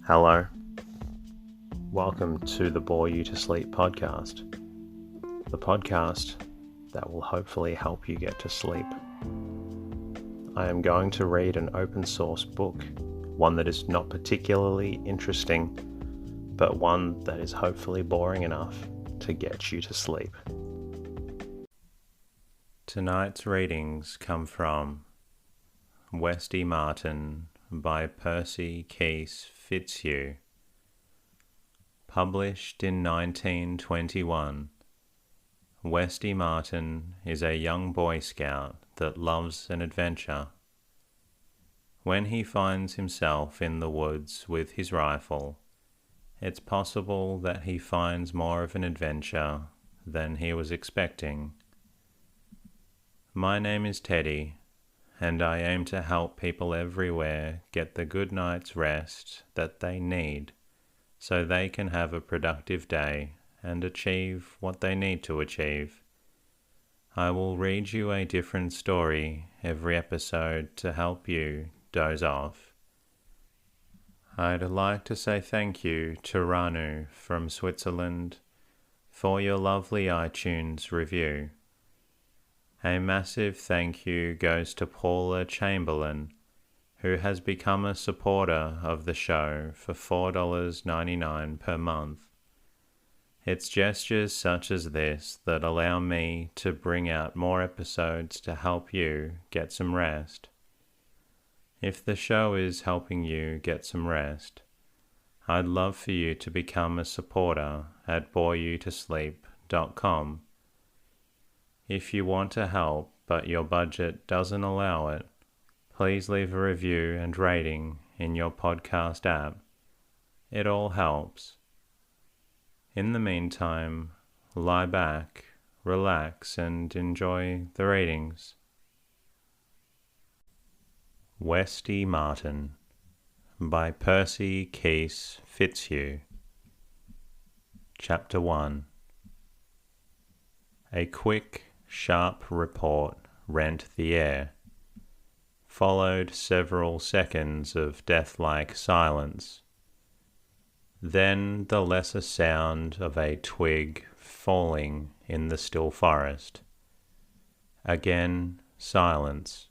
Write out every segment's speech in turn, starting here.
Hello. Welcome to the Bore You to Sleep podcast. The podcast that will hopefully help you get to sleep. I am going to read an open source book, one that is not particularly interesting, but one that is hopefully boring enough to get you to sleep. Tonight's readings come from Westy Martin by Percy, Keese, Fitzhugh. Published in 1921, Westy Martin is a young Boy Scout that loves an adventure. When he finds himself in the woods with his rifle, it's possible that he finds more of an adventure than he was expecting. My name is Teddy, and I aim to help people everywhere get the good night's rest that they need so they can have a productive day and achieve what they need to achieve. I will read you a different story every episode to help you doze off. I'd like to say thank you to Ranu from Switzerland for your lovely iTunes review. A massive thank you goes to Paula Chamberlain, who has become a supporter of the show for $4.99 per month. It's gestures such as this that allow me to bring out more episodes to help you get some rest. If the show is helping you get some rest, I'd love for you to become a supporter at boreyoutosleep.com. If you want to help but your budget doesn't allow it, please leave a review and rating in your podcast app. It all helps. In the meantime, lie back, relax, and enjoy the readings. Westy Martin by Percy, Keese, Fitzhugh. Chapter 1. A quick, sharp report rent the air, followed several seconds of death-like silence. Then the lesser sound of a twig falling in the still forest. Again silence.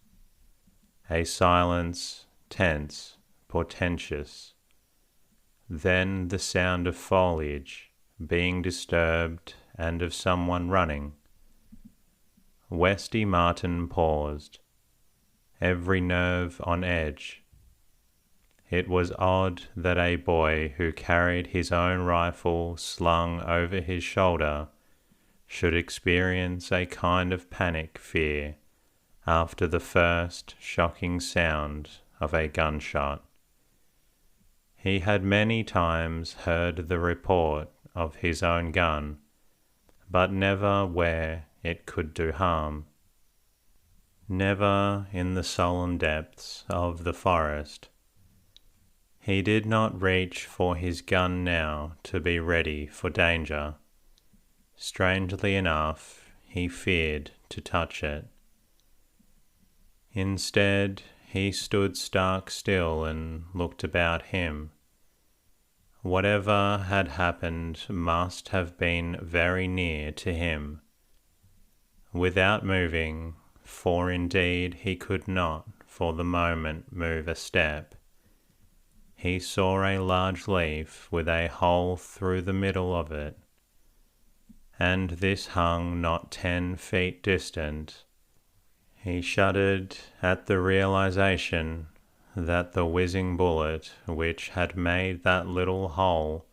A silence tense, portentous. Then the sound of foliage being disturbed and of someone running. Westy Martin paused, every nerve on edge. It was odd that a boy who carried his own rifle slung over his shoulder should experience a kind of panic fear after the first shocking sound of a gunshot. He had many times heard the report of his own gun, but never where it could do harm. Never in the solemn depths of the forest. He did not reach for his gun now to be ready for danger. Strangely enough, he feared to touch it. Instead, he stood stark still and looked about him. Whatever had happened must have been very near to him. Without moving, for indeed he could not for the moment move a step, he saw a large leaf with a hole through the middle of it, and this hung not 10 feet distant. He shuddered at the realization that the whizzing bullet which had made that little hole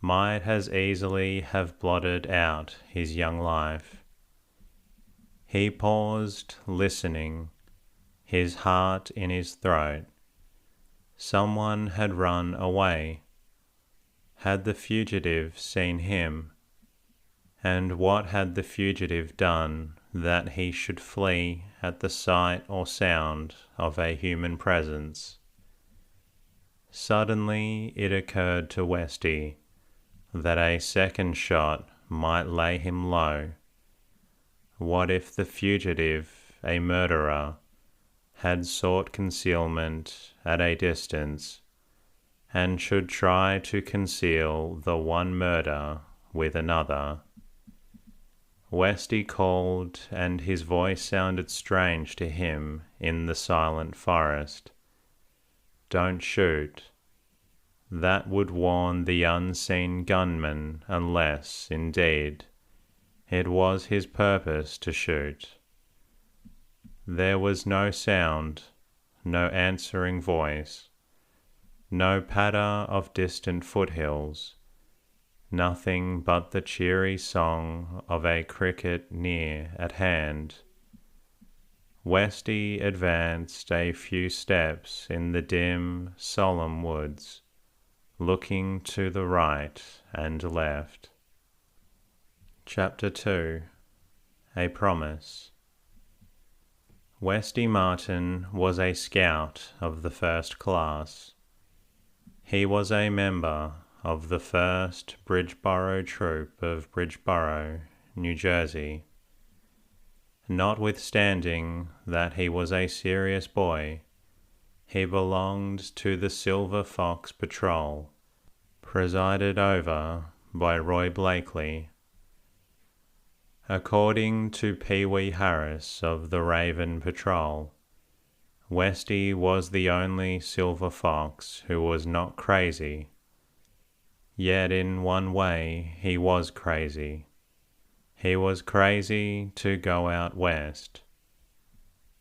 might as easily have blotted out his young life. He paused, listening, his heart in his throat. Someone had run away. Had the fugitive seen him? And what had the fugitive done that he should flee at the sight or sound of a human presence? Suddenly it occurred to Westy that a second shot might lay him low. What if the fugitive, a murderer, had sought concealment at a distance, and should try to conceal the one murder with another. Westy called, and his voice sounded strange to him in the silent forest. "Don't shoot." That would warn the unseen gunman unless, indeed, it was his purpose to shoot. There was no sound, no answering voice, no patter of distant foothills, nothing but the cheery song of a cricket near at hand. Westy advanced a few steps in the dim, solemn woods, looking to the right and left. Chapter 2. A Promise. Westy Martin was a scout of the first class. He was a member of the 1st Bridgeboro Troop of Bridgeboro, New Jersey. Notwithstanding that he was a serious boy, he belonged to the Silver Fox Patrol, presided over by Roy Blakely. According to Pee Wee Harris of the Raven Patrol, Westy was the only Silver Fox who was not crazy. Yet in one way he was crazy. He was crazy to go out west.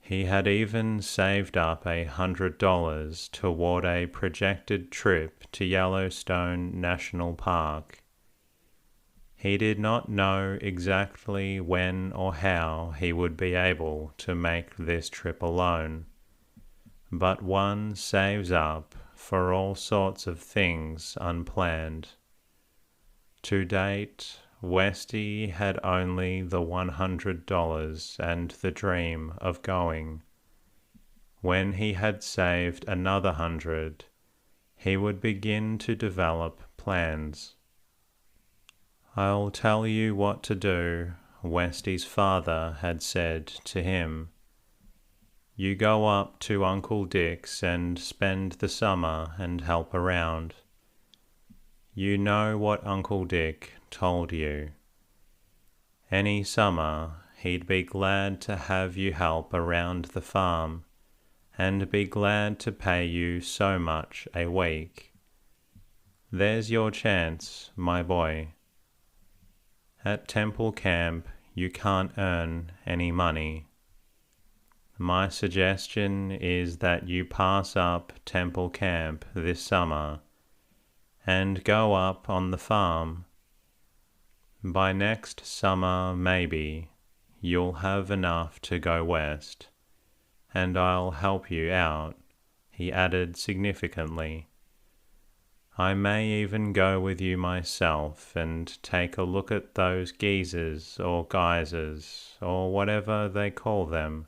He had even saved up $100 toward a projected trip to Yellowstone National Park. He did not know exactly when or how he would be able to make this trip alone, but one saves up for all sorts of things unplanned. To date, Westy had only the $100 and the dream of going. When he had saved another 100, he would begin to develop plans. "I'll tell you what to do," Westy's father had said to him. "You go up to Uncle Dick's and spend the summer and help around. You know what Uncle Dick told you. Any summer he'd be glad to have you help around the farm, and be glad to pay you so much a week. There's your chance, my boy. At Temple Camp you can't earn any money. My suggestion is that you pass up Temple Camp this summer and go up on the farm. By next summer, maybe, you'll have enough to go west, and I'll help you out," he added significantly. "I may even go with you myself and take a look at those geysers or geysers or whatever they call them.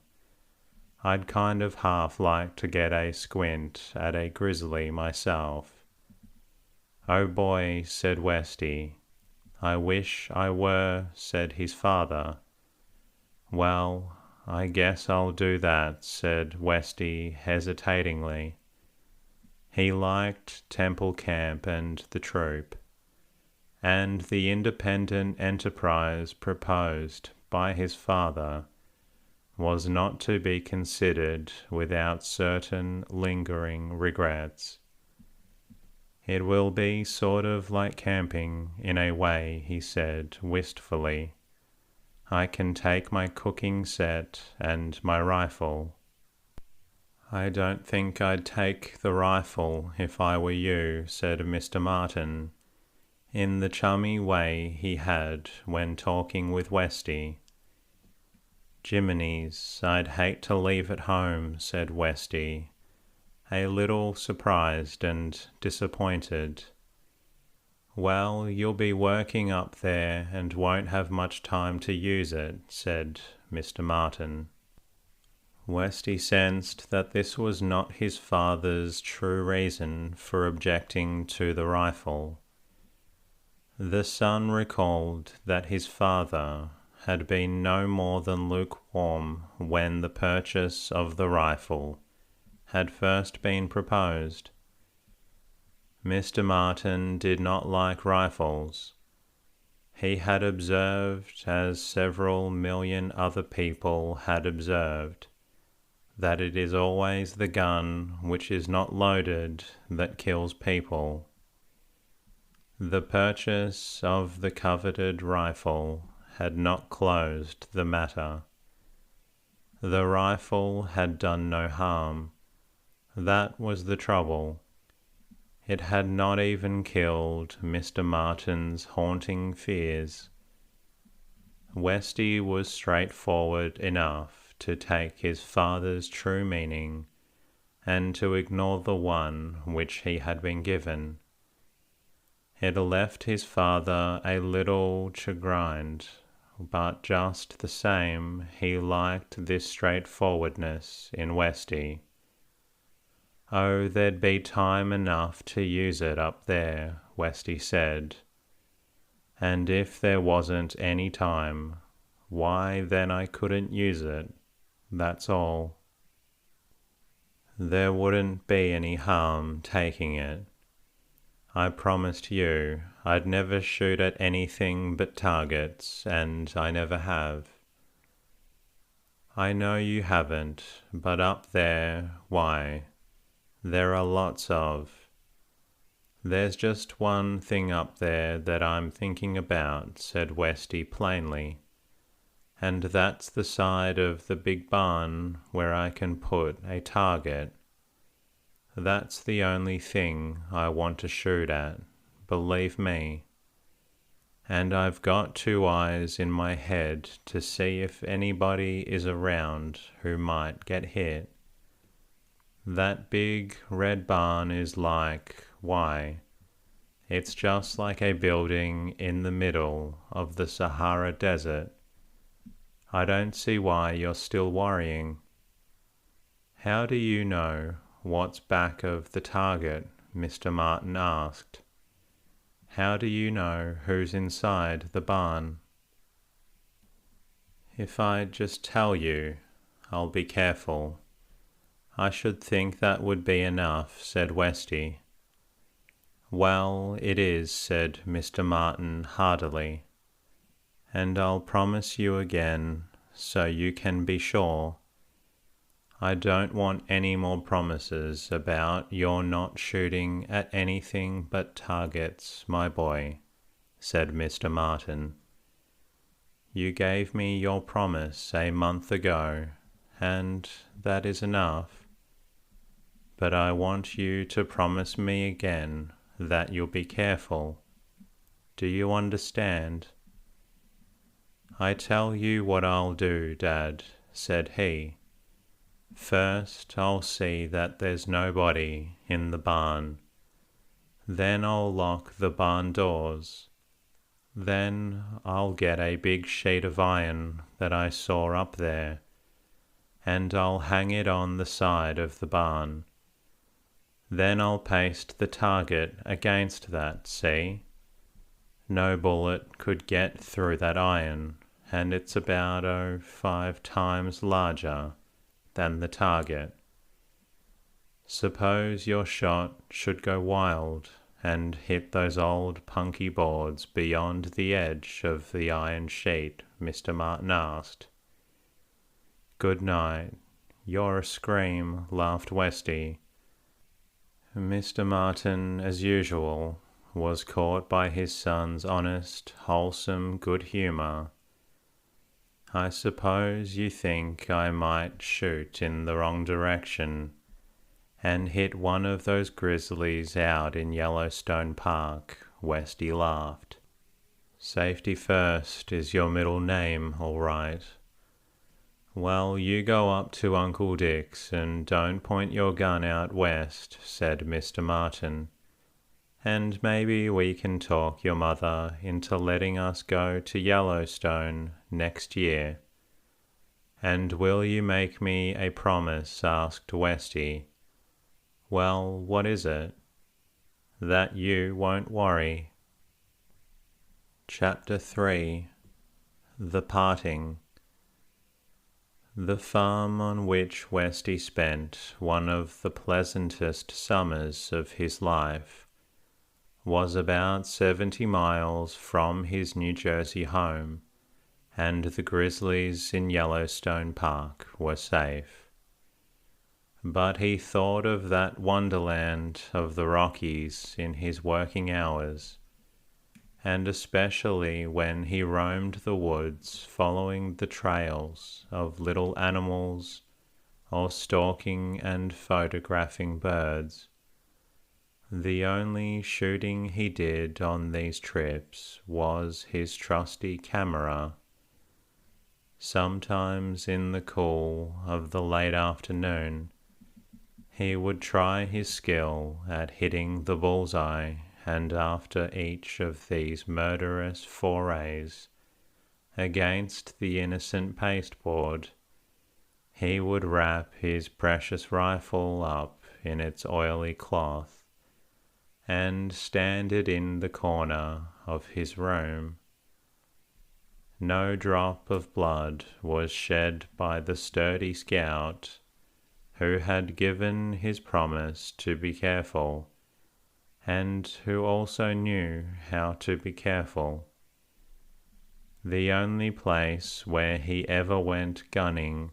I'd kind of half like to get a squint at a grizzly myself." "Oh boy," said Westy. "I wish I were," said his father. "Well, I guess I'll do that," said Westy hesitatingly. He liked Temple Camp and the troop, and the independent enterprise proposed by his father was not to be considered without certain lingering regrets. "It will be sort of like camping in a way," he said wistfully. "I can take my cooking set and my rifle." "I don't think I'd take the rifle if I were you," said Mr. Martin, in the chummy way he had when talking with Westy. "Jiminies, I'd hate to leave it home," said Westy, a little surprised and disappointed. "Well, you'll be working up there and won't have much time to use it," said Mr. Martin. Westy sensed that this was not his father's true reason for objecting to the rifle. The son recalled that his father had been no more than lukewarm when the purchase of the rifle had first been proposed. Mr. Martin did not like rifles. He had observed, as several million other people had observed, that it is always the gun which is not loaded that kills people. The purchase of the coveted rifle had not closed the matter. The rifle had done no harm. That was the trouble. It had not even killed Mr. Martin's haunting fears. Westy was straightforward enough to take his father's true meaning and to ignore the one which he had been given. It left his father a little chagrined, but just the same he liked this straightforwardness in Westy. Oh, there'd be time enough to use it up there, Westy said. And if there wasn't any time, why then I couldn't use it, that's all. There wouldn't be any harm taking it. I promised you I'd never shoot at anything but targets, and I never have. I know you haven't, but up there, why, there are lots of. There's just one thing up there that I'm thinking about, said Westy plainly, and that's the side of the big barn where I can put a target. That's the only thing I want to shoot at, believe me. And I've got 2 eyes in my head to see if anybody is around who might get hit. That big red barn is like, why, it's just like a building in the middle of the Sahara Desert. I don't see why you're still worrying. How do you know what's back of the target? Mr. Martin asked. How do you know who's inside the barn? If I just tell you, I'll be careful. I should think that would be enough, said Westy. Well, it is, said Mr. Martin heartily. And I'll promise you again, so you can be sure. I don't want any more promises about your not shooting at anything but targets, my boy, said Mr. Martin. You gave me your promise a month ago, and that is enough. But I want you to promise me again that you'll be careful. Do you understand? I tell you what I'll do, Dad, said he. First, I'll see that there's nobody in the barn. Then I'll lock the barn doors. Then I'll get a big sheet of iron that I saw up there, and I'll hang it on the side of the barn. Then I'll paste the target against that, see? No bullet could get through that iron, and it's about 5 times larger than the target. Suppose your shot should go wild and hit those old punky boards beyond the edge of the iron sheet, Mr. Martin asked. Good night. You're a scream, laughed Westy. Mr. Martin, as usual, was caught by his son's honest, wholesome good humour. I suppose you think I might shoot in the wrong direction and hit one of those grizzlies out in Yellowstone Park, Westy laughed. Safety first is your middle name, all right. Well, you go up to Uncle Dick's and don't point your gun out west, said Mr. Martin. And maybe we can talk your mother into letting us go to Yellowstone next year. And will you make me a promise? Asked Westy. Well, what is it? That you won't worry. Chapter 3. The Parting. The farm on which Westy spent one of the pleasantest summers of his life was about 70 miles from his New Jersey home, and the grizzlies in Yellowstone Park were safe. But he thought of that wonderland of the Rockies in his working hours, and especially when he roamed the woods following the trails of little animals or stalking and photographing birds. The only shooting he did on these trips was his trusty camera. Sometimes in the cool of the late afternoon, he would try his skill at hitting the bullseye, and after each of these murderous forays against the innocent pasteboard, he would wrap his precious rifle up in its oily cloth and stand it in the corner of his room. No drop of blood was shed by the sturdy scout who had given his promise to be careful, and who also knew how to be careful. The only place where he ever went gunning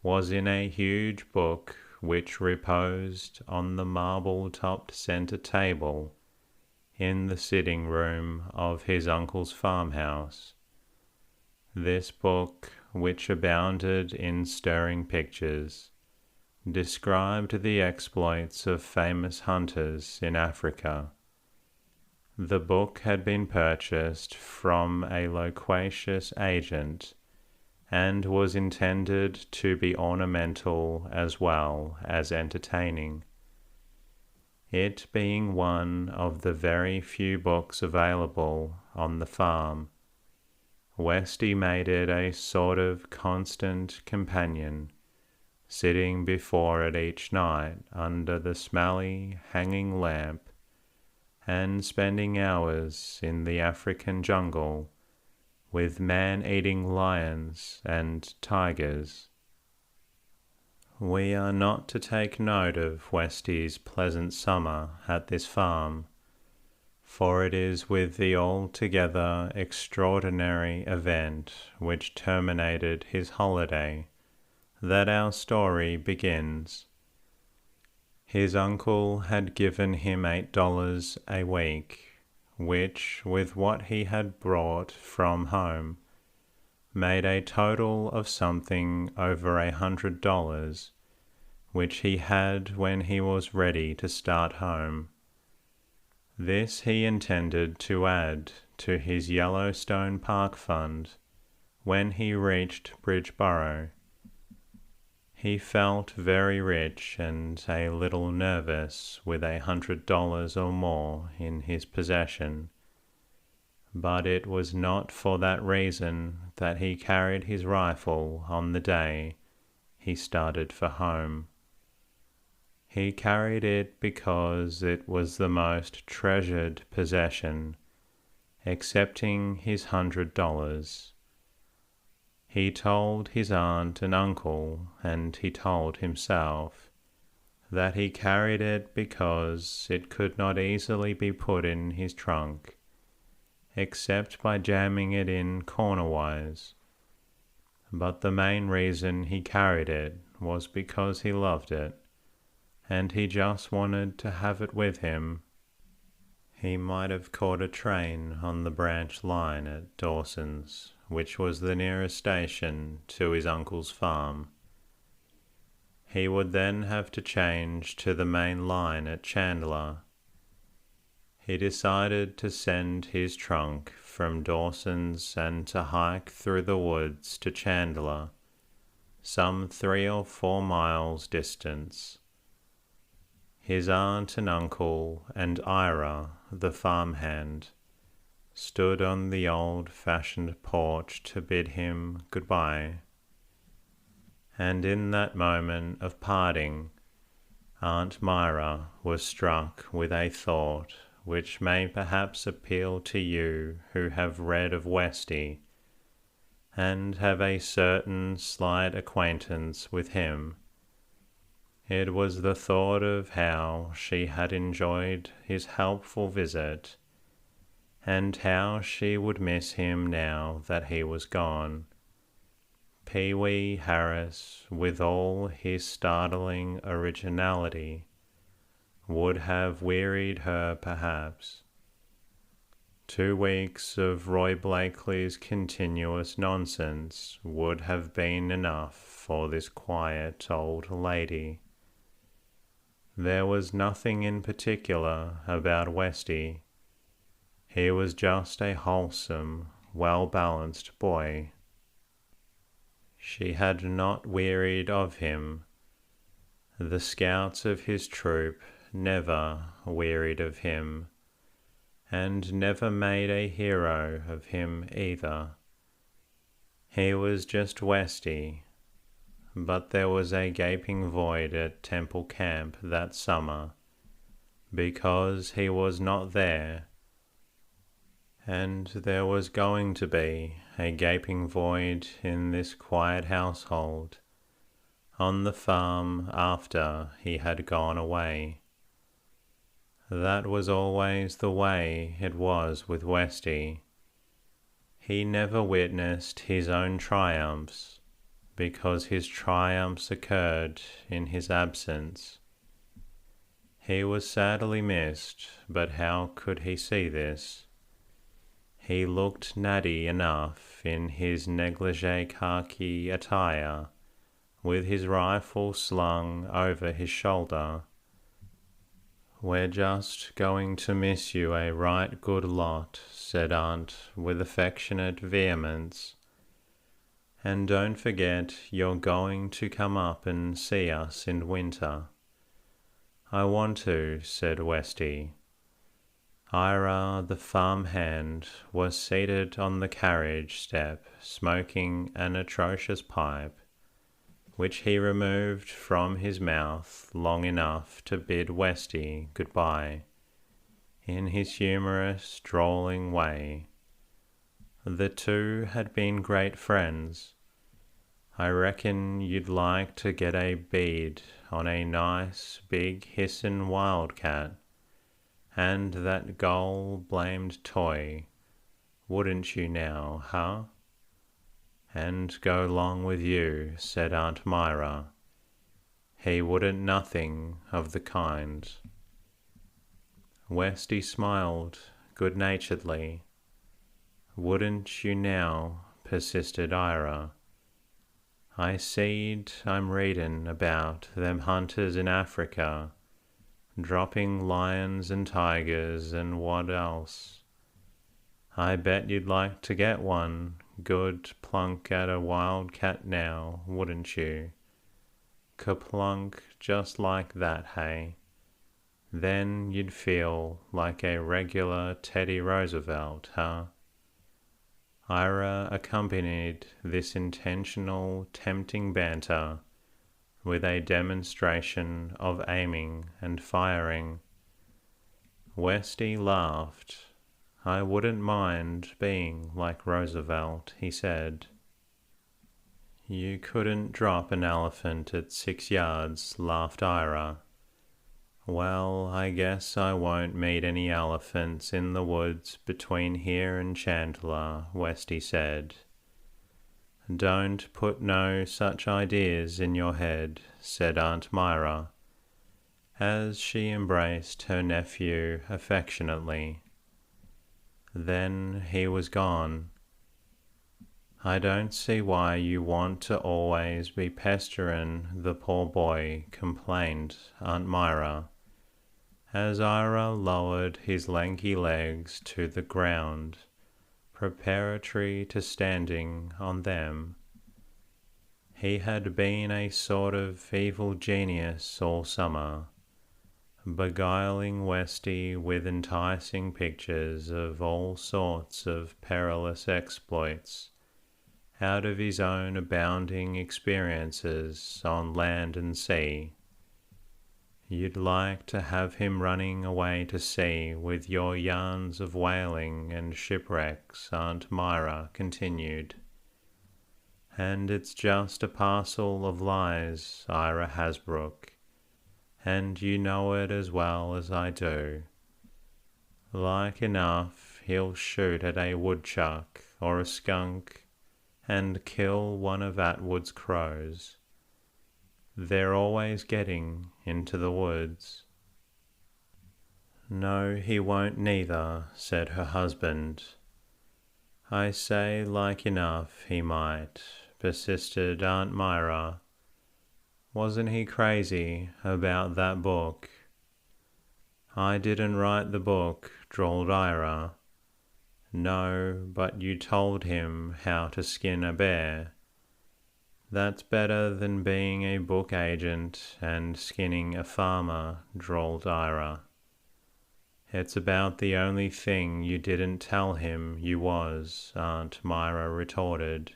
was in a huge book which reposed on the marble-topped centre table in the sitting room of his uncle's farmhouse. This book, which abounded in stirring pictures, described the exploits of famous hunters in Africa. The book had been purchased from a loquacious agent and was intended to be ornamental as well as entertaining. It being one of the very few books available on the farm, Westy made it a sort of constant companion, sitting before it each night under the smelly hanging lamp, and spending hours in the African jungle with man-eating lions and tigers. We are not to take note of Westy's pleasant summer at this farm, for it is with the altogether extraordinary event which terminated his holiday that our story begins. His uncle had given him $8 a week, which, with what he had brought from home, made a total of something over $100, which he had when he was ready to start home. This he intended to add to his Yellowstone Park fund when he reached Bridgeboro. He felt very rich and a little nervous with $100 or more in his possession, but it was not for that reason that he carried his rifle on the day he started for home. He carried it because it was the most treasured possession, excepting his $100. He told his aunt and uncle, and he told himself, that he carried it because it could not easily be put in his trunk, except by jamming it in cornerwise. But the main reason he carried it was because he loved it, and he just wanted to have it with him. He might have caught a train on the branch line at Dawson's, which was the nearest station to his uncle's farm. He would then have to change to the main line at Chandler. He decided to send his trunk from Dawson's and to hike through the woods to Chandler, some 3 or 4 miles distance. His aunt and uncle and Ira, the farmhand, stood on the old-fashioned porch to bid him goodbye. And in that moment of parting, Aunt Myra was struck with a thought which may perhaps appeal to you who have read of Westy, and have a certain slight acquaintance with him. It was the thought of how she had enjoyed his helpful visit, and how she would miss him now that he was gone. Pee-wee Harris, with all his startling originality, would have wearied her perhaps. 2 weeks of Roy Blakely's continuous nonsense would have been enough for this quiet old lady. There was nothing in particular about Westy. He was just a wholesome, well-balanced boy. She had not wearied of him. The scouts of his troop never wearied of him, and never made a hero of him either. He was just Westy, but there was a gaping void at Temple Camp that summer, because he was not there, and there was going to be a gaping void in this quiet household on the farm after he had gone away. That was always the way it was with Westy. He never witnessed his own triumphs, because his triumphs occurred in his absence. He was sadly missed, but how could he see this? He looked natty enough in his negligee khaki attire, with his rifle slung over his shoulder. "We're just going to miss you a right good lot," said Aunt with affectionate vehemence. "And don't forget you're going to come up and see us in winter." "I want to," said Westy. Ira, the farm hand, was seated on the carriage step smoking an atrocious pipe, which he removed from his mouth long enough to bid Westy goodbye, in his humorous, drolling way. The two had been great friends. "I reckon you'd like to get a bead on a nice, big, hissin' wildcat, and that gol-blamed toy, wouldn't you now, huh?" "And go long with you," said Aunt Myra. "He wouldn't nothing of the kind." Westy smiled good-naturedly. "Wouldn't you now?" persisted Ira. "I seed I'm readin' about them hunters in Africa, dropping lions and tigers and what else. I bet you'd like to get one good plunk at a wildcat now, wouldn't you? Kerplunk just like that, hey? Then you'd feel like a regular Teddy Roosevelt, huh?" Ira accompanied this intentional, tempting banter with a demonstration of aiming and firing. Westy laughed. "I wouldn't mind being like Roosevelt," he said. "You couldn't drop an elephant at 6 yards, laughed Ira. "Well, I guess I won't meet any elephants in the woods between here and Chandler," Westy said. "Don't put no such ideas in your head," said Aunt Myra, as she embraced her nephew affectionately. Then he was gone. "I don't see why you want to always be pesterin' the poor boy," complained Aunt Myra, as Ira lowered his lanky legs to the ground, preparatory to standing on them. He had been a sort of evil genius all summer, beguiling Westy with enticing pictures of all sorts of perilous exploits out of his own abounding experiences on land and sea. "You'd like to have him running away to sea with your yarns of whaling and shipwrecks," Aunt Myra continued. "And it's just a parcel of lies, Ira Hasbrook. and you know it as well as I do. Like enough he'll shoot at a woodchuck or a skunk and kill one of Atwood's crows. They're always getting into the woods." "No, he won't neither," said her husband. "I say like enough he might," persisted Aunt Myra. "Wasn't he crazy about that book?" "I didn't write the book," drawled Ira. "No, but you told him how to skin a bear." "That's better than being a book agent and skinning a farmer," drawled Ira. "It's about the only thing you didn't tell him you was," Aunt Myra retorted.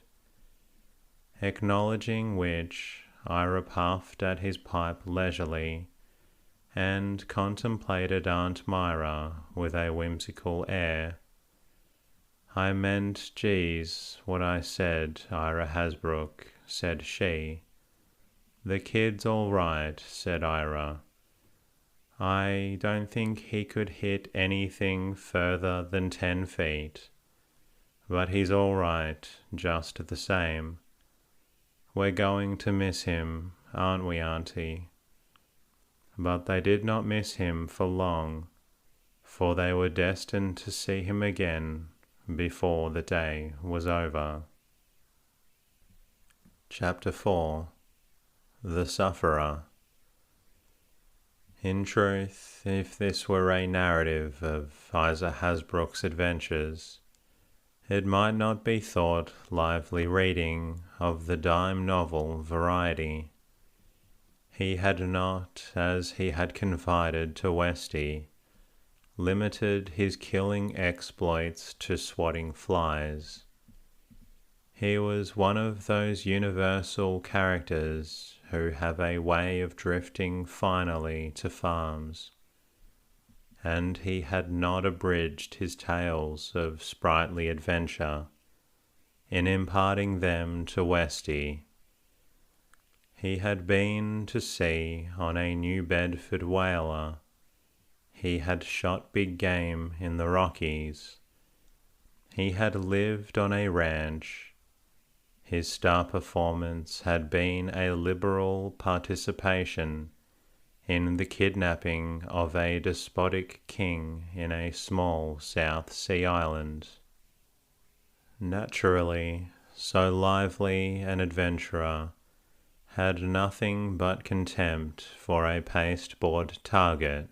Acknowledging which, Ira puffed at his pipe leisurely, and contemplated Aunt Myra with a whimsical air. "I meant geez what I said, Ira Hasbrook," said she. "The kid's all right," said Ira. "I don't think he could hit anything further than 10 feet. But he's all right, just the same. We're going to miss him, aren't we, Auntie?" But they did not miss him for long, for they were destined to see him again before the day was over. Chapter 4. The Sufferer. In truth, if this were a narrative of Isa Hasbrook's adventures, it might not be thought lively reading of the dime novel variety. He had not, as he had confided to Westy, limited his killing exploits to swatting flies. He was one of those universal characters who have a way of drifting finally to farms, and he had not abridged his tales of sprightly adventure in imparting them to Westy. He had been to sea on a New Bedford whaler. He had shot big game in the Rockies. He had lived on a ranch. His star performance had been a liberal participation in the kidnapping of a despotic king in a small South Sea island. Naturally, so lively an adventurer had nothing but contempt for a pasteboard target,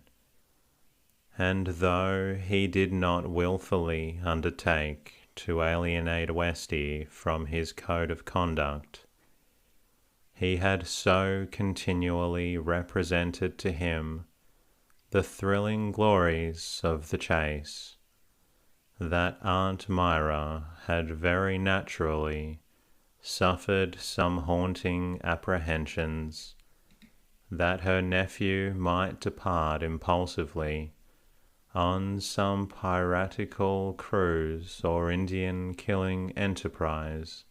and though he did not wilfully undertake to alienate Westy from his code of conduct, he had so continually represented to him the thrilling glories of the chase, that Aunt Myra had very naturally suffered some haunting apprehensions that her nephew might depart impulsively on some piratical cruise or Indian killing enterprise.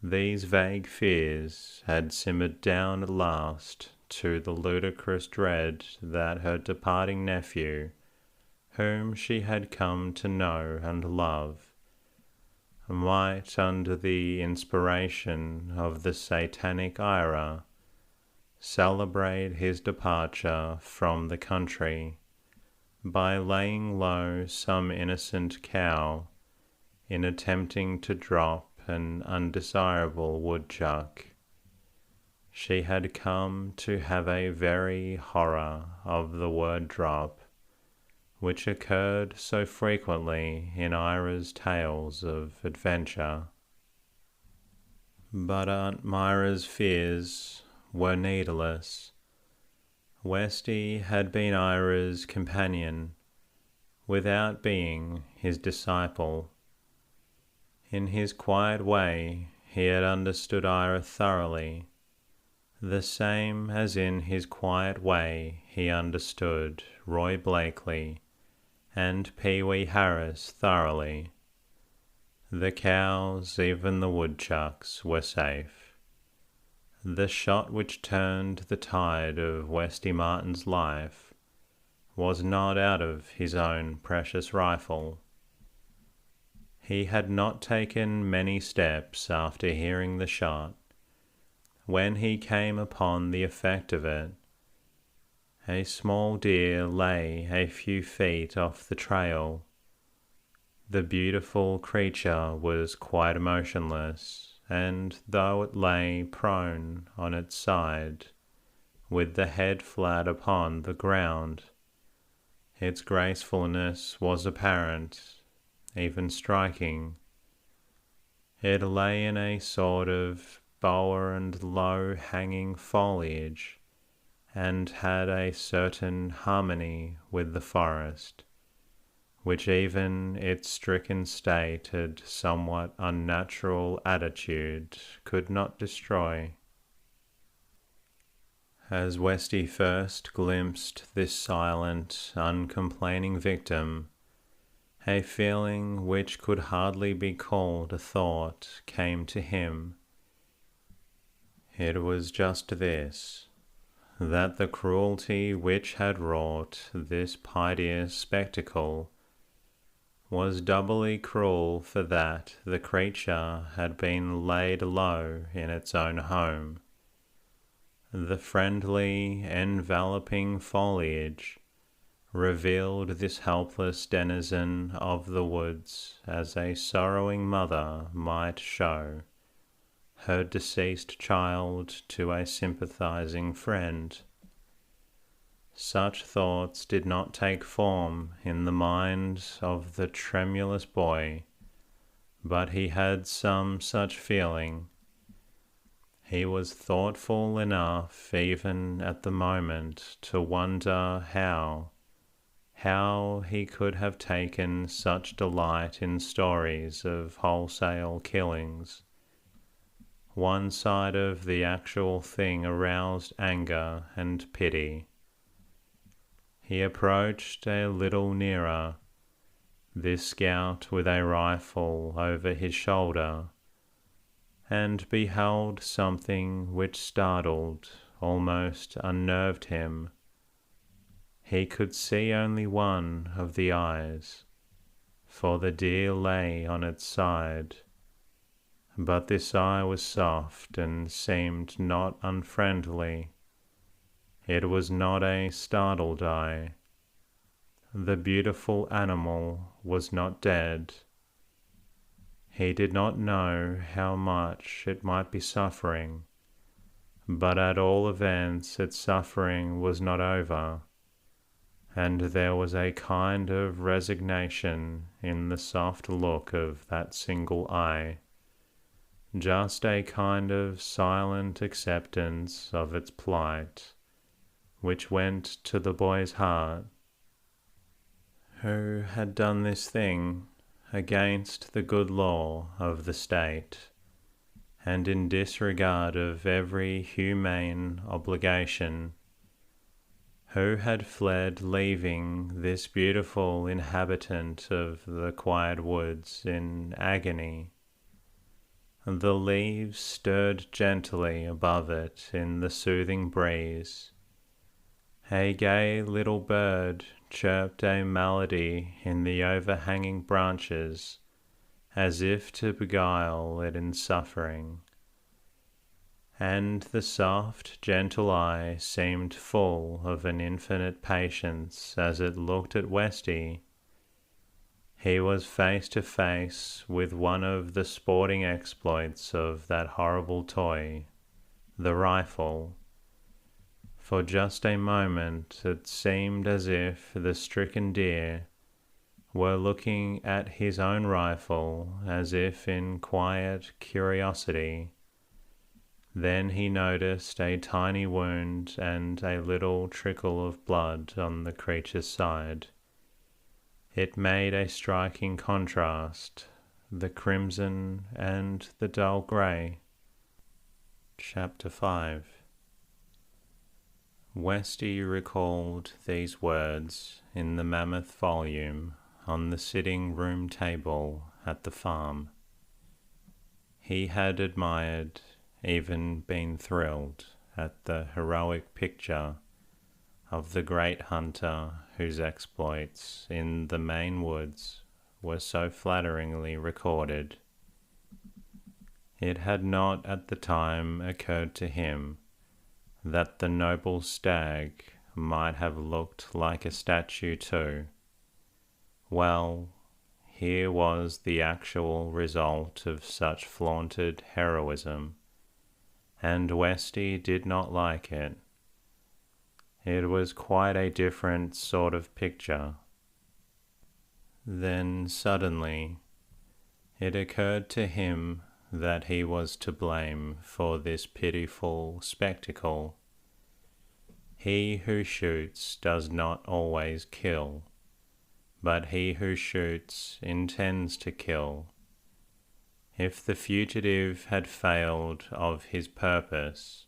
These vague fears had simmered down at last to the ludicrous dread that her departing nephew, whom she had come to know and love, might, under the inspiration of the satanic Ira, celebrate his departure from the country by laying low some innocent cow in attempting to drop an undesirable woodchuck. She had come to have a very horror of the word drop, which occurred so frequently in Ira's tales of adventure. But Aunt Myra's fears were needless. Westy had been Ira's companion, without being his disciple. In his quiet way he had understood Ira thoroughly, the same as in his quiet way he understood Roy Blakely and Pee Wee Harris thoroughly. The cows, even the woodchucks, were safe. The shot which turned the tide of Westy Martin's life was not out of his own precious rifle. He had not taken many steps after hearing the shot when he came upon the effect of it. A small deer lay a few feet off the trail. The beautiful creature was quite motionless, and though it lay prone on its side, with the head flat upon the ground, its gracefulness was apparent, even striking. It lay in a sort of bower and low-hanging foliage, and had a certain harmony with the forest, which even its stricken state and somewhat unnatural attitude could not destroy. As Westy first glimpsed this silent, uncomplaining victim, a feeling which could hardly be called a thought came to him. It was just this, that the cruelty which had wrought this piteous spectacle was doubly cruel for that the creature had been laid low in its own home. The friendly, enveloping foliage revealed this helpless denizen of the woods as a sorrowing mother might show her deceased child to a sympathizing friend. Such thoughts did not take form in the mind of the tremulous boy, but he had some such feeling. He was thoughtful enough even at the moment to wonder how he could have taken such delight in stories of wholesale killings. One side of the actual thing aroused anger and pity. He approached a little nearer, this scout with a rifle over his shoulder, and beheld something which startled, almost unnerved him. He could see only one of the eyes, for the deer lay on its side, but this eye was soft and seemed not unfriendly. It was not a startled eye. The beautiful animal was not dead. He did not know how much it might be suffering, but at all events its suffering was not over, and there was a kind of resignation in the soft look of that single eye, just a kind of silent acceptance of its plight, which went to the boy's heart. Who had done this thing against the good law of the state, and in disregard of every humane obligation? Who had fled, leaving this beautiful inhabitant of the quiet woods in agony? The leaves stirred gently above it in the soothing breeze. A gay little bird chirped a melody in the overhanging branches, as if to beguile it in suffering. And the soft, gentle eye seemed full of an infinite patience as it looked at Westy. He was face to face with one of the sporting exploits of that horrible toy, the rifle. For just a moment it seemed as if the stricken deer were looking at his own rifle as if in quiet curiosity. Then he noticed a tiny wound and a little trickle of blood on the creature's side. It made a striking contrast, the crimson and the dull grey. Chapter 5. Westy recalled these words in the mammoth volume on the sitting-room table at the farm. He had admired, even been thrilled at the heroic picture of the great hunter whose exploits in the Maine woods were so flatteringly recorded. It had not at the time occurred to him that the noble stag might have looked like a statue too. Well, here was the actual result of such flaunted heroism, and Westy did not like it. It was quite a different sort of picture. Then suddenly it occurred to him that he was to blame for this pitiful spectacle. He who shoots does not always kill, but he who shoots intends to kill. If the fugitive had failed of his purpose,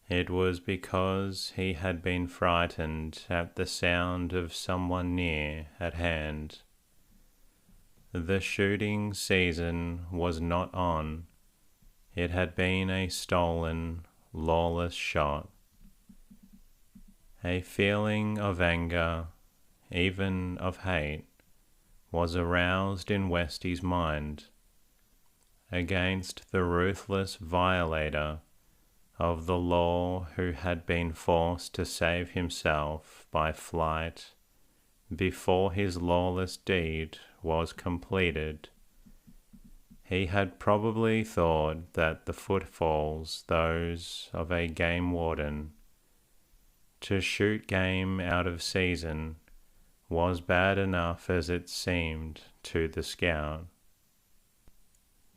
it was because he had been frightened at the sound of someone near at hand. The shooting season was not on. It had been a stolen, lawless shot. A feeling of anger, even of hate, was aroused in Westy's mind against the ruthless violator of the law who had been forced to save himself by flight before his lawless deed was completed. He had probably thought that the footfalls those of a game warden. To shoot game out of season was bad enough as it seemed to the scout.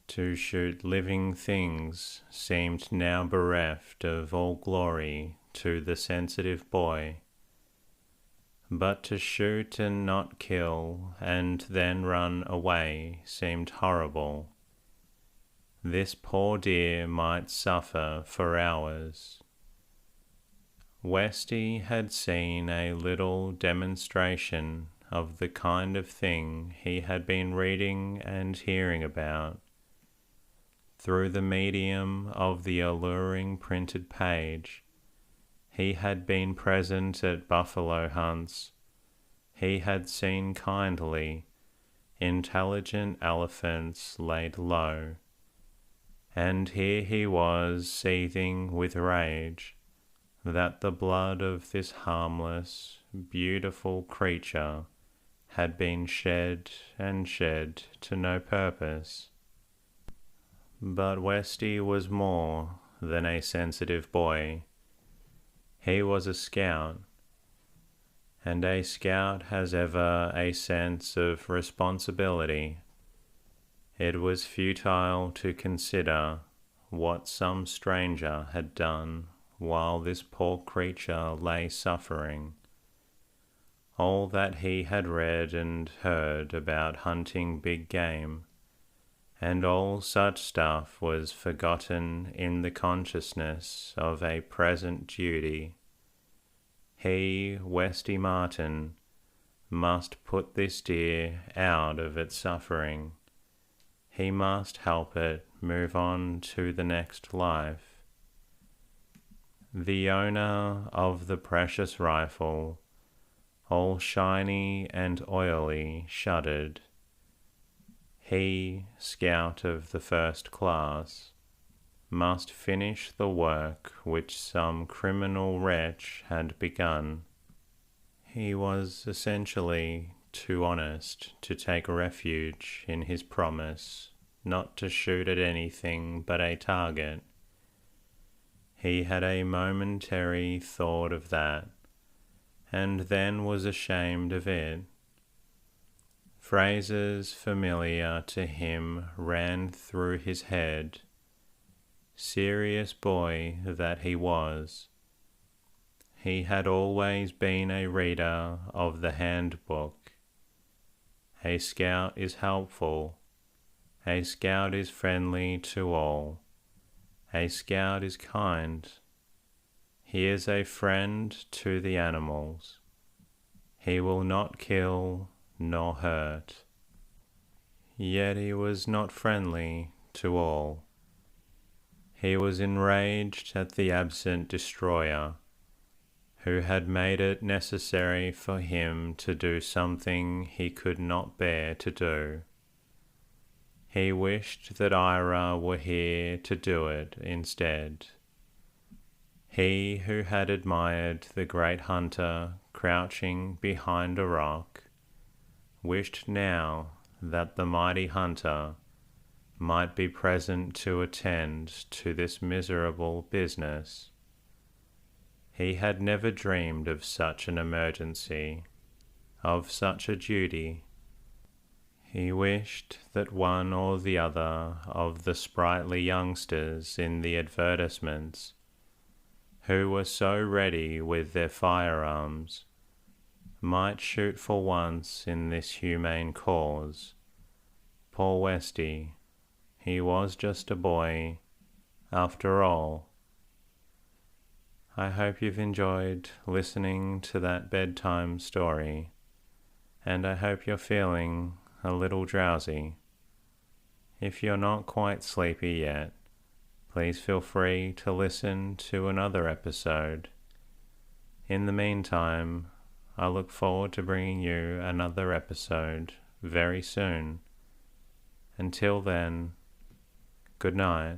To shoot living things seemed now bereft of all glory to the sensitive boy. But to shoot and not kill and then run away seemed horrible. This poor deer might suffer for hours. Westy had seen a little demonstration of the kind of thing he had been reading and hearing about. Through the medium of the alluring printed page, he had been present at buffalo hunts. He had seen kindly, intelligent elephants laid low. And here he was seething with rage that the blood of this harmless, beautiful creature had been shed and shed to no purpose. But Westy was more than a sensitive boy. He was a scout, and a scout has ever a sense of responsibility. It was futile to consider what some stranger had done while this poor creature lay suffering. All that he had read and heard about hunting big game, and all such stuff was forgotten in the consciousness of a present duty. He, Westy Martin, must put this deer out of its suffering. He must help it move on to the next life. The owner of the precious rifle, all shiny and oily, shuddered. He, scout of the first class, must finish the work which some criminal wretch had begun. He was essentially too honest to take refuge in his promise not to shoot at anything but a target. He had a momentary thought of that, and then was ashamed of it. Phrases familiar to him ran through his head. Serious boy that he was. He had always been a reader of the handbook. A scout is helpful. A scout is friendly to all. A scout is kind. He is a friend to the animals. He will not kill nor hurt. Yet he was not friendly to all. He was enraged at the absent destroyer, who had made it necessary for him to do something he could not bear to do. He wished that Ira were here to do it instead. He who had admired the great hunter crouching behind a rock, wished now that the mighty hunter might be present to attend to this miserable business. He had never dreamed of such an emergency, of such a duty. He wished that one or the other of the sprightly youngsters in the advertisements, who were so ready with their firearms, might shoot for once in this humane cause. Poor Westy, he was just a boy, after all. I hope you've enjoyed listening to that bedtime story, and I hope you're feeling a little drowsy. If you're not quite sleepy yet, please feel free to listen to another episode. In the meantime, I look forward to bringing you another episode very soon. Until then, good night.